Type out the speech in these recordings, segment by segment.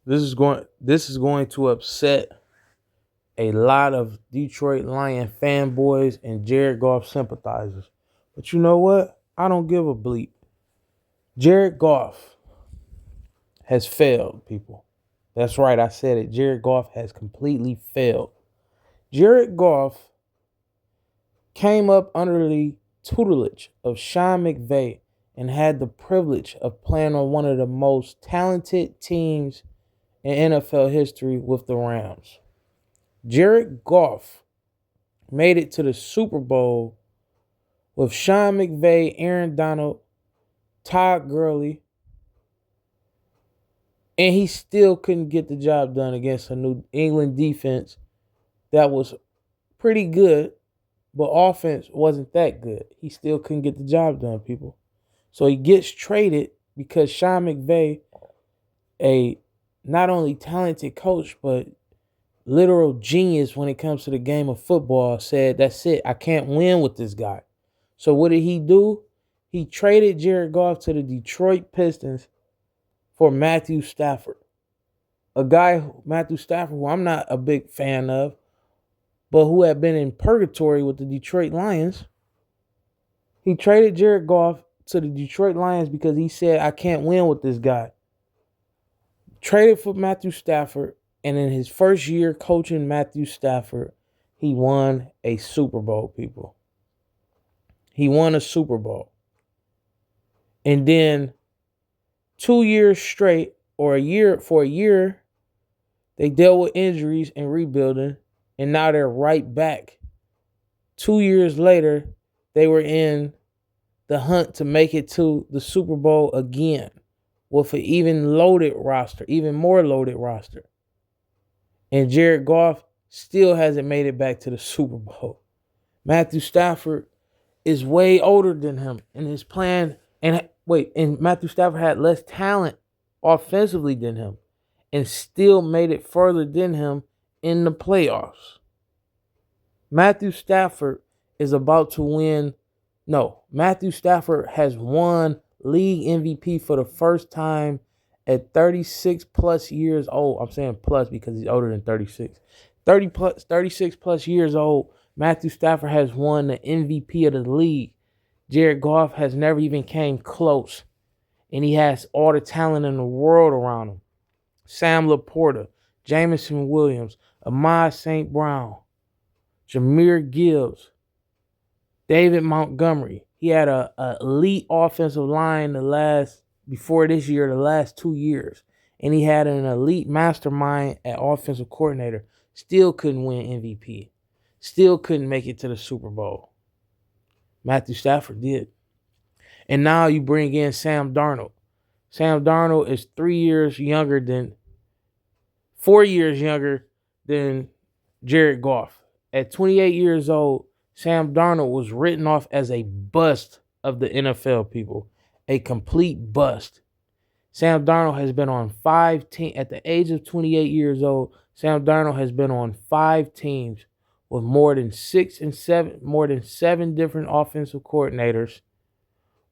This is going to upset a lot of Detroit Lion fanboys and Jared Goff sympathizers. But you know what? I don't give a bleep. Jared Goff has failed, people. That's right, I said it. Jared Goff has completely failed. Jared Goff came up under the tutelage of Sean McVay and had the privilege of playing on one of the most talented teams in NFL history with the Rams. Jared Goff made it to the Super Bowl with Sean McVay, Aaron Donald, Todd Gurley, and he still couldn't get the job done against a New England defense that was pretty good, but offense wasn't that good. He still couldn't get the job done, people. So he gets traded because Sean McVay, a not only talented coach, but literal genius when it comes to the game of football, said, that's it. I can't win with this guy. So what did he do? He traded Jared Goff to the Detroit Pistons for Matthew Stafford. A guy, Matthew Stafford, who I'm not a big fan of, but who had been in purgatory with the Detroit Lions. He traded Jared Goff to the Detroit Lions because he said, I can't win with this guy. Traded for Matthew Stafford, and in his first year coaching Matthew Stafford, he won a Super Bowl, people. He won a Super Bowl. And then 2 years straight, or a year, they dealt with injuries and rebuilding, and now they're right back. 2 years later, they were in the hunt to make it to the Super Bowl again with an even more loaded roster. And Jared Goff still hasn't made it back to the Super Bowl. Matthew Stafford is way older than him, and his plan and Matthew Stafford had less talent offensively than him and still made it further than him in the playoffs. Matthew Stafford is about to win. No, Matthew Stafford has won league MVP for the first time at 36 plus years old. I'm saying plus because he's older than 36. 36 plus years old. Matthew Stafford has won the MVP of the league. Jared Goff has never even came close. And he has all the talent in the world around him. Sam Laporta, Jameson Williams, Ahmad St. Brown, Jahmyr Gibbs, David Montgomery. He had an elite offensive line the last 2 years. And he had an elite mastermind at offensive coordinator. Still couldn't win MVP. Still couldn't make it to the Super Bowl. Matthew Stafford did. And now you bring in Sam Darnold. Sam Darnold is 4 years younger than Jared Goff. At 28 years old, Sam Darnold was written off as a bust of the NFL, people. A complete bust. Sam Darnold has been on 5 teams. At the age of 28 years old, Sam Darnold has been on 5 teams with more than 7 different offensive coordinators,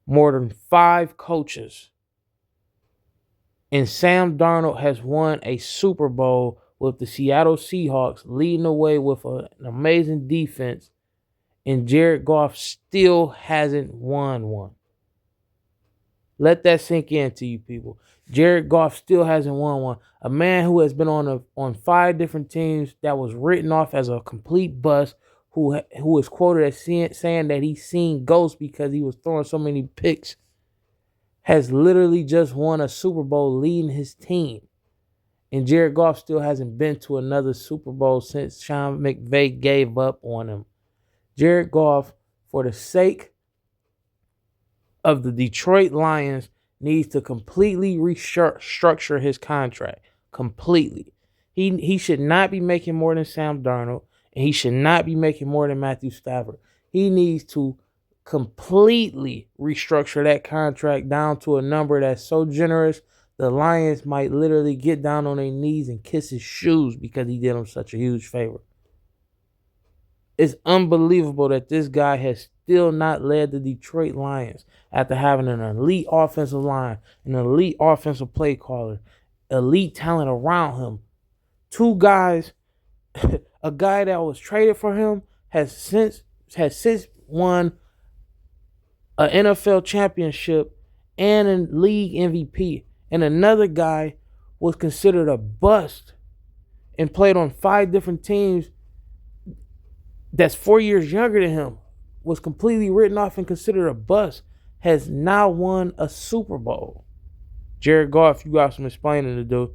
more than 5 coaches. And Sam Darnold has won a Super Bowl with the Seattle Seahawks, leading the way with an amazing defense. And Jared Goff still hasn't won one. Let that sink in to you people. Jared Goff still hasn't won one. A man who has been on 5 different teams, that was written off as a complete bust, who is quoted as saying that he's seen ghosts because he was throwing so many picks, has literally just won a Super Bowl leading his team. And Jared Goff still hasn't been to another Super Bowl since Sean McVay gave up on him. Jared Goff, for the sake of the Detroit Lions, needs to completely restructure his contract. Completely. He should not be making more than Sam Darnold, and he should not be making more than Matthew Stafford. He needs to completely restructure that contract down to a number that's so generous the Lions might literally get down on their knees and kiss his shoes because he did them such a huge favor. It's unbelievable that this guy has still not led the Detroit Lions after having an elite offensive line, an elite offensive play caller, elite talent around him. Two guys, a guy that was traded for him has since won an NFL championship and a league MVP. And another guy was considered a bust and played on 5 different teams that's 4 years younger than him, was completely written off and considered a bust, has now won a Super Bowl. Jared Goff, you got some explaining to do.